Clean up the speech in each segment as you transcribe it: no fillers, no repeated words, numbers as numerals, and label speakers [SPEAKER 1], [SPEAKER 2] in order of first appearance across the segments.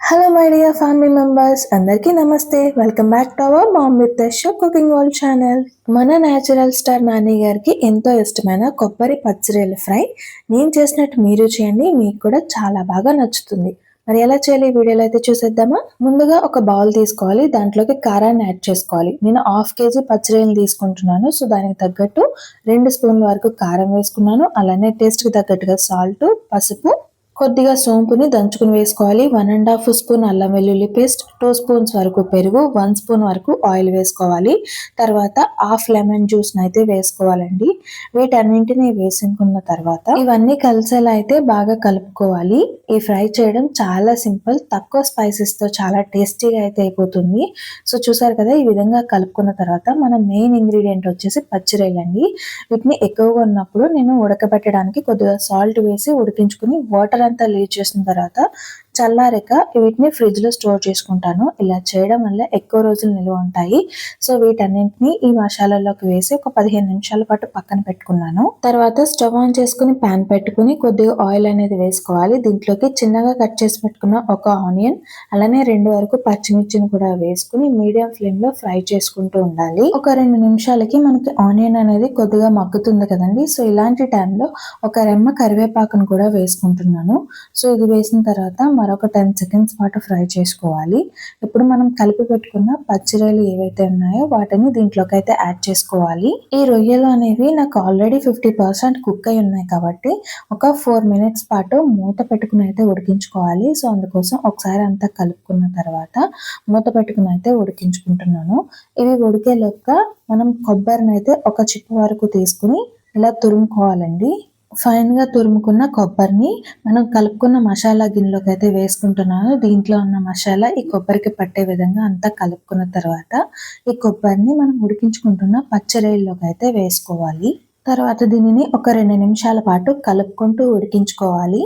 [SPEAKER 1] Hello my dear family members, అందరికీ నమస్తే. Welcome back to our ma'am with show cooking world channel. మన natural star Nani గారికి ఎంతో ఇష్టమైన కొబ్బరి పచ్చిరొయ్యల ఫ్రై నేను చేసినట్టు మీరు చేయండి, మీకు కూడా చాలా బాగా నచ్చుతుంది. మరి ఎలా చేయాలి వీడియోలో అయితే చూసేద్దామా. ముందుగా ఒక బౌల్ తీసుకోవాలి, దాంట్లోకి కారాన్ని యాడ్ చేసుకోవాలి. నేను 1/2 kg పచ్చిరొయ్యలు తీసుకుంటున్నాను. సో దానికి తగ్గట్టు 2 స్పూన్ల వరకు కారం వేసుకున్నాను. అలానే టేస్ట్కి తగ్గట్టుగా సాల్ట్, పసుపు, కొద్దిగా సోంపుని దంచుకుని వేసుకోవాలి. 1.5 స్పూన్ అల్లం వెల్లుల్లి పేస్ట్, 2 స్పూన్స్ వరకు పెరుగు, 1 స్పూన్ వరకు ఆయిల్ వేసుకోవాలి. తర్వాత హాఫ్ లెమన్ జ్యూస్ని అయితే వేసుకోవాలండి. వీటన్నింటినీ వేసుకున్న తర్వాత ఇవన్నీ కలిసేలా అయితే బాగా కలుపుకోవాలి. ఈ ఫ్రై చేయడం చాలా సింపుల్, తక్కువ స్పైసెస్తో చాలా టేస్టీగా అయితే అయిపోతుంది. సో చూసారు కదా, ఈ విధంగా కలుపుకున్న తర్వాత మన మెయిన్ ఇంగ్రీడియంట్ వచ్చేసి పచ్చిరొయ్యలండి. వీటిని ఎక్కువగా ఉన్నప్పుడు నేను ఉడకబెట్టడానికి కొద్దిగా సాల్ట్ వేసి ఉడికించుకుని వాటర్ అంతా లీవ్ చేసిన తర్వాత చల్లారాక వీటిని ఫ్రిడ్జ్ లో స్టోర్ చేసుకుంటాను. ఇలా చేయడం వల్ల ఎక్కువ రోజులు నిల్వ ఉంటాయి. సో వీటన్నింటినీ ఈ మసాలాలోకి వేసి ఒక 15 నిమిషాల పాటు పక్కన పెట్టుకున్నాను. తర్వాత స్టవ్ ఆన్ చేసుకుని ప్యాన్ పెట్టుకుని కొద్దిగా ఆయిల్ అనేది వేసుకోవాలి. దీంట్లోకి చిన్నగా కట్ చేసి పెట్టుకున్న ఒక ఆనియన్, అలానే 2 వరకు పచ్చిమిర్చిని కూడా వేసుకుని మీడియం ఫ్లేమ్ లో ఫ్రై చేసుకుంటూ ఉండాలి. ఒక 2 నిమిషాలకి మనకి ఆనియన్ అనేది కొద్దిగా మగ్గుతుంది కదండి. సో ఇలాంటి టైంలో ఒక రెమ్మ కరివేపాకును కూడా వేసుకుంటున్నాను. సో ఇది వేసిన తర్వాత మరొక 10 సెకండ్స్ పాటు ఫ్రై చేసుకోవాలి. ఇప్పుడు మనం కలిపి పెట్టుకున్న పచ్చిరొయ్యలు ఏవైతే ఉన్నాయో వాటిని దీంట్లోకి అయితే యాడ్ చేసుకోవాలి. ఈ రొయ్యలు అనేవి నాకు ఆల్రెడీ 50% కుక్ అయి ఉన్నాయి కాబట్టి ఒక 4 మినిట్స్ పాటు మూత పెట్టుకుని అయితే ఉడికించుకోవాలి. సో అందుకోసం ఒకసారి అంతా కలుపుకున్న తర్వాత మూత పెట్టుకుని అయితే ఉడికించుకుంటున్నాను. ఇవి ఉడికేలోగా మనం కొబ్బరిని అయితే ఒక చిప్ప వరకు తీసుకుని ఇలా తురుముకోవాలండి. ఫైన్ గా తురుముకున్న కొబ్బరిని మనం కలుపుకున్న మసాలా గిన్నెలోకి అయితే వేసుకుంటున్నాను. దీంట్లో ఉన్న మసాలా ఈ కొబ్బరికి పట్టే విధంగా అంతా కలుపుకున్న తర్వాత ఈ కొబ్బరిని మనం ఉడికించుకుంటున్న పచ్చిరొయ్యల్లోకి అయితే వేసుకోవాలి. తర్వాత దీనిని ఒక 2 నిమిషాల పాటు కలుపుకుంటూ ఉడికించుకోవాలి.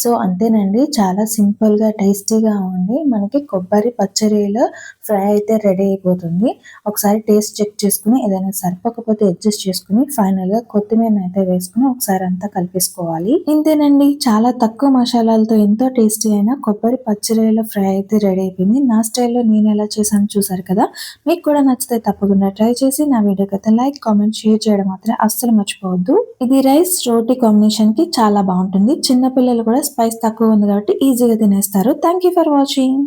[SPEAKER 1] సో అంతేనండి, చాలా సింపుల్గా టేస్టీగా ఉండి మనకి కొబ్బరి పచ్చడిలో ఫ్రై అయితే రెడీ అయిపోతుంది. ఒకసారి టేస్ట్ చెక్ చేసుకుని ఏదైనా సరిపోకపోతే అడ్జస్ట్ చేసుకుని ఫైనల్గా కొత్తిమీర అయితే వేసుకుని ఒకసారి అంతా కలిపేసుకోవాలి. ఇంతేనండి, చాలా తక్కువ మసాలాలతో ఎంతో టేస్టీ అయిన కొబ్బరి పచ్చడిలో ఫ్రై అయితే రెడీ అయిపోయింది. నా స్టైల్లో నేను ఎలా చేశాను చూసారు కదా. మీకు కూడా నచ్చితే తప్పకుండా ట్రై చేసి నా వీడియోకి అయితే లైక్, కామెంట్, షేర్ చేయడం మాత్రం అస్సలు మర్చిపోవద్దు. ఇది రైస్ రోటీ కాంబినేషన్ కి చాలా బాగుంటుంది. చిన్నపిల్లలు కూడా స్పైస్ తక్కువ ఉంది కాబట్టి ఈజీగా తినేస్తారు. Thank you for watching.